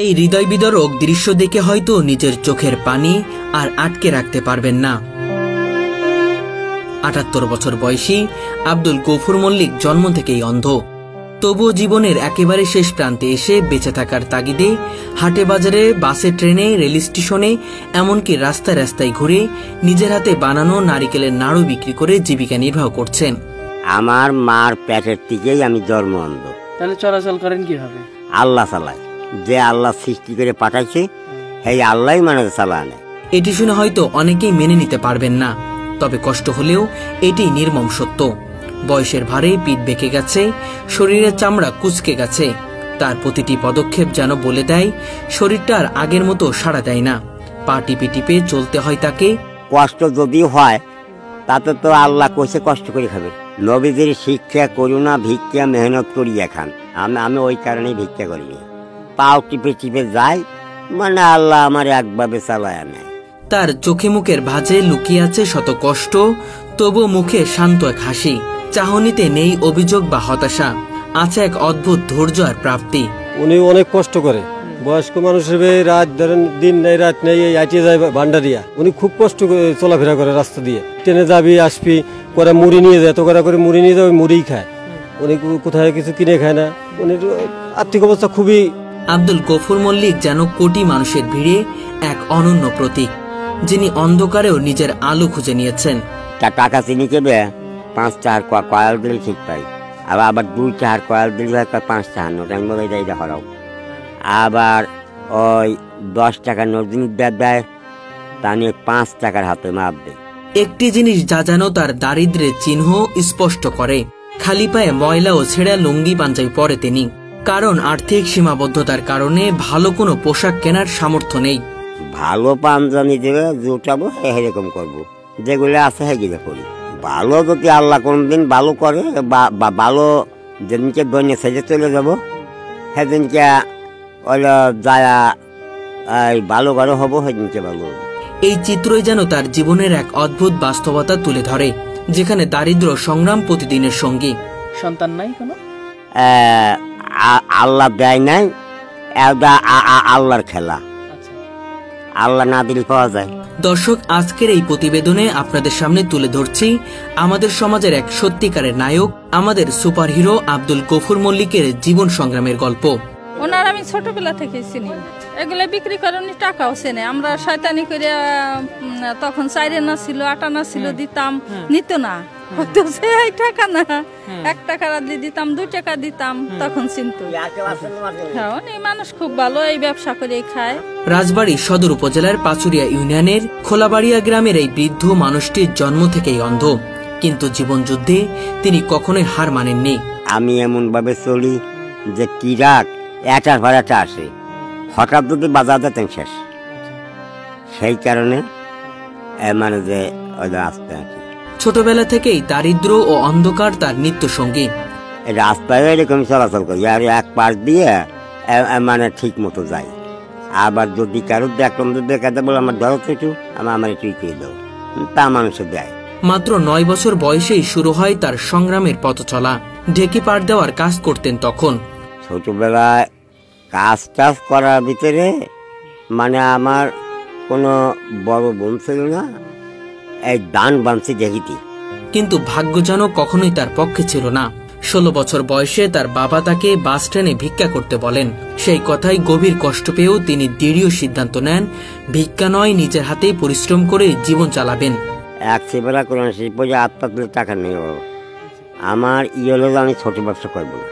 এই হৃদয় বিদারক দৃশ্য দেখে হয়তো নিজের চোখের পানি আর আটকে রাখতে পারবেন না। ৭৮ বছর বয়সী আব্দুল গফুর মল্লিক জন্ম থেকেই অন্ধ। তবুও জীবনের একেবারে শেষ প্রান্তে এসে বেঁচে থাকার তাগিদে হাটে বাজারে, বাসে, ট্রেনে, রেল স্টেশনে, এমনকি রাস্তায় রাস্তায় ঘুরে নিজের হাতে বানানো নারিকেলের নাড়ু বিক্রি করে জীবিকা নির্বাহ করছেন। আমার মার পেটের থেকেই আমি জন্ম অন্ধ। তাহলে চলাচল করেন কিভাবে? আল্লাহ চালায়, যে আল্লাহ সৃষ্টি করে পাঠাইছে সেই আল্লাহ মানে চালায় না। এটি শুনে হয়তো অনেকেই মেনে নিতে পারবেন না, তবে কষ্ট হলেও এটি নির্মম সত্য। বয়সের ভারে পিঠ বেঁকে গেছে, শরীরের চামড়া কুঁচকে গেছে। তার প্রতিটি পদক্ষেপ যেন বলে দেয় শরীরটা আর আগের মতো সাড়া দেয় না। পা টিপে টিপে চলতে হয় তাকে। কষ্ট যদি হয় তাতে তো আল্লাহ কইছে কষ্ট করে খাবে। নবীদের শিক্ষা করুণা, ভিক্ষা মেহনত করি খান। আমি ওই কারণেই ভিক্ষা করি, পাও টিপে টিপে যাই, মানে আল্লাহ আমার একভাবে চালায় নেয়। তার চোখে মুখের ভাঁজে লুকিয়ে আছে শত কষ্ট, তবু মুখে শান্ত এক হাসি। চাহনিতে নেই অভিযোগ বা হতাশা, আছে এক অদ্ভুত ধৈর্য আর প্রাপ্তি। উনি অনেক কষ্ট করে, বয়স্ক মানুষের রাত ধরেন দিন নেই রাত নেই, আইটিয়ে যায় ভান্ডারিয়া। উনি খুব কষ্ট করে চলাফেরা করে রাস্তা দিয়ে, ট্রেনে যাবি আসবি, করে মুড়ি নিয়ে যায়, তো করে মুড়ি নিয়ে যাবে, মুড়িই খায়। উনি কোথায় কিছু কিনে খায় না। উনি আর্থিক অবস্থা খুবই। আব্দুল গফুর মল্লিক যেন কোটি মানুষের ভিড়ে এক অনন্য প্রতীক, যিনি অন্ধকারেও নিজের আলো খুঁজে নিয়েছেন। টাকা চিনি কেবে 5 টাকার কয়েল দিলে ঠিক পাই, আবার 2 টাকার কয়েল দিলে 5 টাকার নোট। আমি বলে এটা হরাও। আবার ওই 10 টাকার নোট জিনিস দেয়, তা নিয়ে 5 টাকার হাতে মাপ দেয়। একটি জিনিস যা যেন তার দারিদ্র্যের চিহ্ন স্পষ্ট করে, খালি পায়ে ময়লা ও ছেঁড়া লুঙ্গি পাঞ্জাবি পরে তিনি। কারণ আর্থিক সীমাবদ্ধতার কারণে ভালো কোনো পোশাক কেনার সামর্থ্য নেই। ভালো পাঞ্জাবি দেবে জুটাবো, এরকম করবো, যেগুলো আছে সেগুলো করি। ভালো যদি আল্লাহ কোনদিন ভালো করে বা ভালো যেদিনকে দৈন্য সেজে চলে যাবো, সেদিনকে যায় ভালো ঘরে হবো, সেদিনকে ভালো। এই চিত্রই যেন তার জীবনের এক অদ্ভুত বাস্তবতা তুলে ধরে, যেখানে দারিদ্র সংগ্রাম প্রতিদিনের সঙ্গী। সন্তান নাই কোনো? আল্লাহ দেয় নাই, আল্লাহর খেলা। আল্লাহ না দিলে পাওয়া যায়। দর্শক, আজকের এই প্রতিবেদনে আপনাদের সামনে তুলে ধরছি আমাদের সমাজের এক সত্যিকারের নায়ক, আমাদের সুপারহিরো আব্দুল গফুর মল্লিকের জীবন সংগ্রামের গল্প। ওনার আমি ছোটবেলা থেকে চিনি, এগুলো বিক্রি করে উনি টাকাও চেনে। আমরা শয়তানি করে তখন 4 আনা ছিল, 8 আনা ছিল, দিতাম, নিত না, টাকা না 1 টাকা দিতাম, 2 টাকা দিতাম, তখন চিনতো। হ্যাঁ, উনি মানুষ খুব ভালো, এই ব্যবসা করে খায়। রাজবাড়ী সদর উপজেলার পাচুরিয়া ইউনিয়নের খোলাবাড়িয়া গ্রামের এই বৃদ্ধ মানুষটির জন্ম থেকেই অন্ধ, কিন্তু জীবন যুদ্ধে তিনি কখনোই হার মানেননি। আমি এমন ভাবে চলি যে কিরাক এটার ভাড়াটা আসে, হঠাৎ যদি বাজার যেতেন শেষ। সেই কারণে মানে যে আসতে আর কি। ছোটবেলা থেকেই দারিদ্র ও অন্ধকার তার নিত্য সঙ্গী। রাস্তায় এরকম চলাচল করি, আর এক পাশ দিয়ে মানে ঠিক মতো যাই। আবার যদি কারোর দেখলাম দেখাতে বলে আমার ধরো তো একটু, আমার একটু ইয়ে দাও, তা মানুষে দেয়। মাত্র 9 বছর বয়সেই শুরু হয় তার সংগ্রামের পথ চলা। ঢেকি পাড় দেওয়ার কাজ করতেন তখন। ছোটবেলায় কাজ টাজ করার ভিতরে মানে আমার কোনো বড় বোন ছিল না, এই দান বানছি দেখিতি। কিন্তু ভাগ্য যেন কখনোই তার পক্ষে ছিল না। 16 বছর বয়সে তার বাবা তাকে বাস স্ট্যান্ডে ভিক্ষা করতে বলেন। সেই কথাই গভীর কষ্ট পেয়েও তিনি দৃঢ় সিদ্ধান্ত নেন, ভিক্ষা নয়, নিজের হাতেই পরিশ্রম করে জীবন চালাবেন। এক সেবেলা করে আত্মা তুলে টাকা নেই, আমার হলো আমি ছোট ব্যবসা করবো না।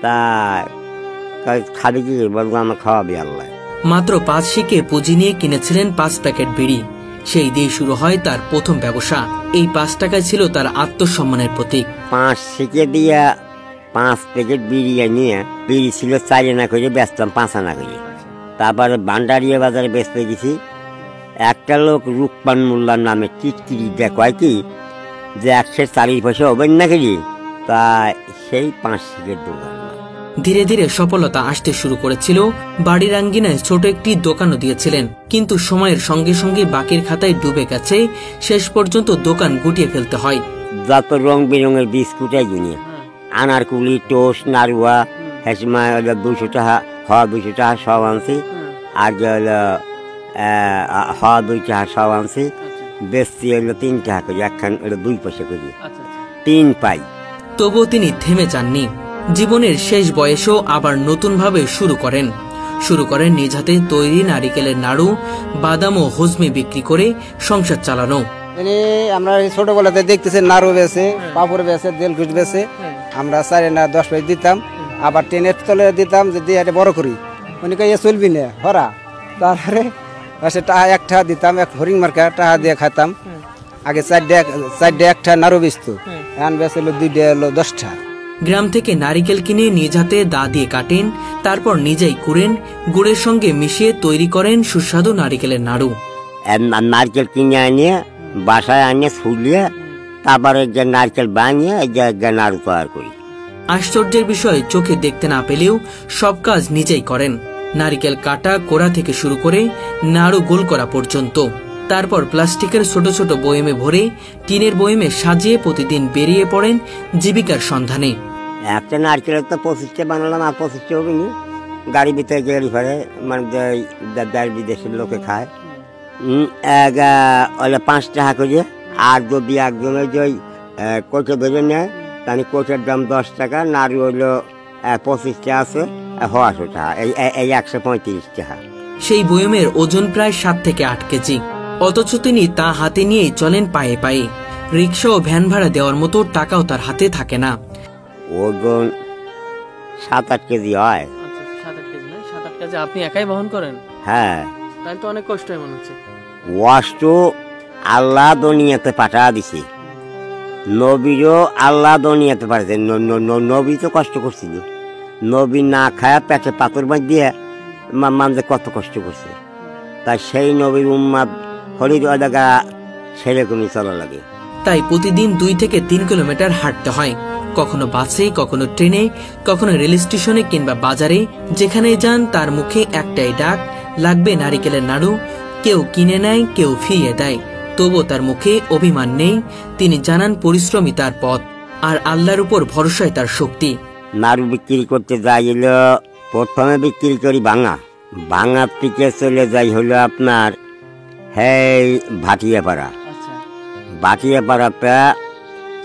তাই খাবি কি বলবো, আমার খাওয়াবি আল্লাহ। মাত্র 5 শিকে পুঁজি নিয়ে কিনেছিলেন 5 প্যাকেট বিড়ি। সেই দিয়ে শুরু হয় তার প্রথম ব্যবসা। এই 5 টাকায় ছিল তার আত্মসম্মানের প্রতীক। 5 শিকে দিয়ে 5 প্যাকেট বিড়ি নিয়ে, বিড়ি ছিল 4 আনা করে, বেচতাম 5 আনা করে। তারপরে ভান্ডারিয়া বাজারে বেচতে গেছি। একটা লোক রূপপান মোল্লার নামে টিটকিরি দেখায় কি যে 140 পয়সা হবেন না করি, তাই সেই 5 শিকের দোকান। ধীরে ধীরে সফলতা আসতে শুরু করেছিল। বাড়ির আঙ্গিনায় ছোট একটি দোকানও দিয়েছিলেন, কিন্তু সময়ের সঙ্গে সঙ্গে বাকির খাতায় ডুবে গেছে। শেষ পর্যন্ত দোকান গুটিয়ে ফেলতে হয়। যত রং বেরঙের বিস্কুট কিনি, আনারকুলি, টোস্ট, নাড়ুয়া, হেসমা 200 টাকা হওয়া 200 টাকা সব আনছি, আর যে হলো হওয়া 2 টাকা সব আনছি, বেশি হলো 3 টাকা করে, একখান হলো 2 পয়সা করে, 3 পাই। তবুও তিনি থেমে যাননি। জীবনের শেষ বয়সেও আবার নতুনভাবে শুরু করেন নিজ হাতে তৈরি নারিকেলের নাড়ু, বাদাম ও হজমি বিক্রি করে সংসার চালানো। আমরা ছোটবেলাতে দেখতেছি নাড়ু বেছে, পাপড় বেছে, দেলকুচ বেছে, আমরা 4 আনা 10 পয়সা দিতাম, আবার ট্রেনের তলে দিতাম যে দিয়ে বড় করি, উনি কে চলবি না হরা, তারপরে টাকা 1 টাকা দিতাম, এক হরিং মার্কা টাকা দিয়ে খাইতাম। আগে 4 একটা নাড়ু বেচতো, এখন বেচলো 2 10 টাকা। গ্রাম থেকে নারিকেল কিনে নিজ হাতে দা দিয়ে কাটেন, তারপর নিজেই কুড়েন, গুড়ের সঙ্গে মিশিয়ে তৈরি করেন সুস্বাদু নারিকেলের নাড়ু। নারকেল কিনে আনিয়ে বাসায় আনিয়ে ছুলিয়ে তারপরে যে নারকেল বানিয়ে যে নাড়ু তৈরি করি। আশ্চর্যের বিষয়, চোখে দেখতে না পেলেও সব কাজ নিজেই করেন। নারিকেল কাটা, কোড়া থেকে শুরু করে নাড়ু গোল করা পর্যন্ত। তারপর প্লাস্টিকের ছোট ছোট বয়মে ভরে টিনের বয়মে সাজিয়ে প্রতিদিন বেরিয়ে পড়েন জীবিকার সন্ধানে। একটা নারকেলের তো 25টা বানালাম, আর 25টা হবে নি, গাড়ি ভিতরে গাড়ি ফেরে, মানে দেশ বিদেশের লোকে খায়। 5 টাকা করে, আর যদি একজনের যে কোচে ধরে নেয় তাহলে কোচের দাম 10 টাকা, নাড়ু হইলো 25টা আছে 100 টাকা, এই 135 টাকা। সেই বয়মের ওজন প্রায় 7 থেকে 8 কেজি, অথচ তিনি তা হাতে নিয়েই চলেন পায়ে পায়ে। রিক্সা ও ভ্যান ভাড়া দেওয়ার মতো টাকাও তার হাতে থাকে না। ওজন 7-8 কেজি হয়। 7-8 কেজি নয়, 7-8 কেজি আপনি একাই বহন করেন? হ্যাঁ, তাহলে তো অনেক কষ্ট হয় মনে হচ্ছে। কষ্ট আল্লাহ দুনিয়াতে পাঠা দিছে, নবীরও আল্লাহ দুনিয়াতে পাঠাছে। নবী তো কষ্ট করছিল, নবী না খায়া পেটে পাথর বাঁধ দিয়ে মানুষ কত কষ্ট করছে, তাই সেই নবীর উম্মাদ হরিদ জায়গা সেরকমই চলা লাগে। তাই প্রতিদিন 2 থেকে 3 কিলোমিটার হাঁটতে হয়, কখনো বাসে, কখনো ট্রেনে, কখনো রেল স্টেশনে কিংবা বাজারে। যেখানে যান তার মুখে একটাই ডাক, লাগবে নারিকেলের নাড়ু। কেউ কিনে নেয়, কেউ ফিরিয়ে দেয়, তবুও তার মুখে অভিমান নেই। তিনি জানান পরিশ্রমী তার পথ, আর আল্লাহর উপর ভরসায় তার শক্তি। নাড়ু বিক্রি করতে যাইল, প্রথমে বিক্রি করি ভাঙার থেকে চলে যাই হলো আপনার ভাটিয়াপাড়া। ভাটিয়াপাড়াতে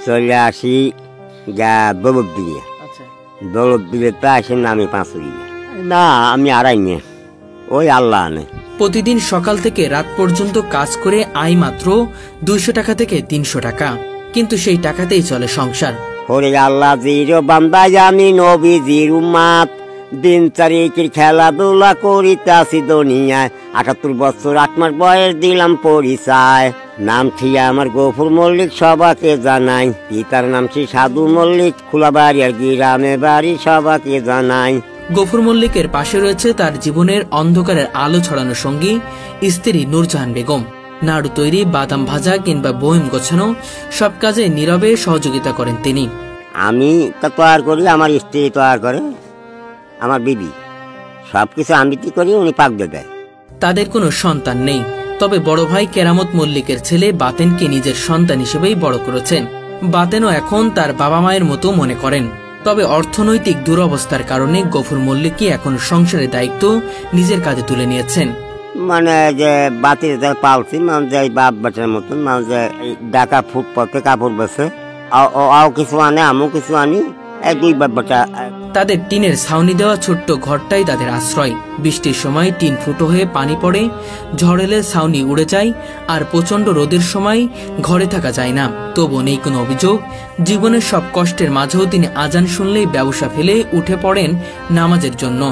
চলে আসি দৌলত দিলে আসি নামি 5 না, আমি আড়াই নিয়ে, ওই আল্লাহ আনে। প্রতিদিন সকাল থেকে রাত পর্যন্ত কাজ করে আয় মাত্র 200 টাকা থেকে 300 টাকা, কিন্তু সেই টাকাতেই চলে সংসার। হরে আল্লাহ জিরো বান্দায় আমি নবীজির উম্মাত, দিন তারিখের খেলাধুলা করিতাছি দুনিয়ায়। 78 বছর 8 মাস বয়স দিলাম পরিচয়, নাম ঠিয়া আমার গফুর মল্লিক সবাকে জানাই। পিতার নাম শ্রী সাধু মল্লিক, খোলাবাড়ি আর গ্রামে বাড়ি সবাকে জানাই। গফুর মল্লিকের পাশে রয়েছে তার জীবনের অন্ধকারের আলো ছড়ানো সঙ্গী স্ত্রী নূরজাহান বেগম। নাড়ু তৈরি, বাদাম ভাজা কিংবা বয়ম গোছানো সব কাজে নীরবে সহযোগিতা করেন তিনি। আমি তা তৈরি করি, আমার স্ত্রী তৈরি করে, আমার বিবি সবকিছু আমি কি করি, উনি পাক দেয়। তাদের কোনো সন্তান নেই, তবে বড় ভাই কেরামত মল্লিকের ছেলে বাতেনকে নিজের সন্তান হিসেবেই বড় করেছেন। বাতেনও এখন তার বাবা মায়ের মতো মনে করেন। তবে অর্থনৈতিক দুরবস্থার কারণে গফুর মল্লিকই এখন সংসারের দায়িত্ব নিজের কাঁধে তুলে নিয়েছেন। মানে যে বাতিল পালছি, মানে যে বাপ বাচ্চার মতন, মানে যে ঢাকা ফুটপাতে কাপড় বেছে, কিছু আনে, আমিও কিছু আনি, 2 বাপ বাচ্চা। তাদের টিনের ছাউনি দেওয়া ছোট্ট ঘরটাই তাদের আশ্রয়। বৃষ্টির সময় টিন ফুটো হয়ে পানি পড়ে, ঝড় এলে ছাউনি উড়ে যায়, আর প্রচন্ড রোদের সময় ঘরে থাকা যায় না। তবুও নেই কোনো অভিযোগ। জীবনের সব কষ্টের মাঝেও তিনি আজান শুনলেই ব্যবসা ফেলে উঠে পড়েন নামাজের জন্য।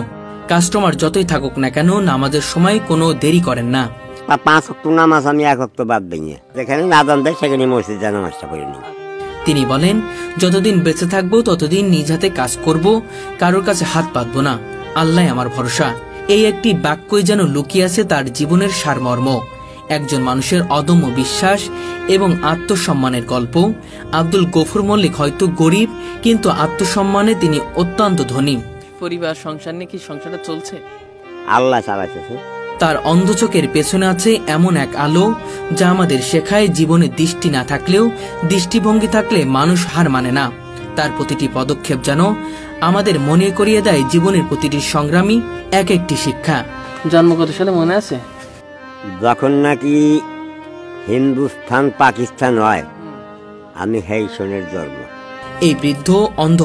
কাস্টমার যতই থাকুক না কেন, নামাজের সময় কোনো দেরি করেন না। 5 ওয়াক্ত নামাজ আমি 1 ওয়াক্ত বাদ দিই, যেখানে আজান দেয় সেখানে মসজিদে নামাজটা পড়ে নিই। তিনি বলেন, যতদিন বেঁচে থাকবো ততদিন নিজ হাতে কাজ করব, কারোর কাছে হাত পাতবো না, আল্লাহ আমার ভরসা। এই একটি বাক্যই যেন লুকিয়ে আছে তার জীবনের সারমর্ম। একজন মানুষের অদম্য বিশ্বাস এবং আত্মসম্মানের গল্প। আব্দুল গফুর মল্লিক হয়তো গরিব, কিন্তু আত্মসম্মানে তিনি অত্যন্ত ধনী। পরিবার সংসার নিয়ে কি সংসারটা চলছে? আল্লাহ চালাচ্ছে। তার অন্ধচোখের পেছনে আছে এমন এক আলো যা আমাদের শেখায়, জীবনে দৃষ্টি না থাকলেও দৃষ্টিভঙ্গি থাকলে মানুষ হার মানে না। তার প্রতিটি পদক্ষেপ যেন আমাদের মনে করিয়ে দেয় জীবনের প্রতিটি সংগ্রামী এক একটি শিক্ষা। জন্ম কত সালে মনে আছে? যখন নাকি হিন্দুস্তান পাকিস্তান হয়, আমি সেই সনের জন্ম। এই বৃদ্ধ অন্ধ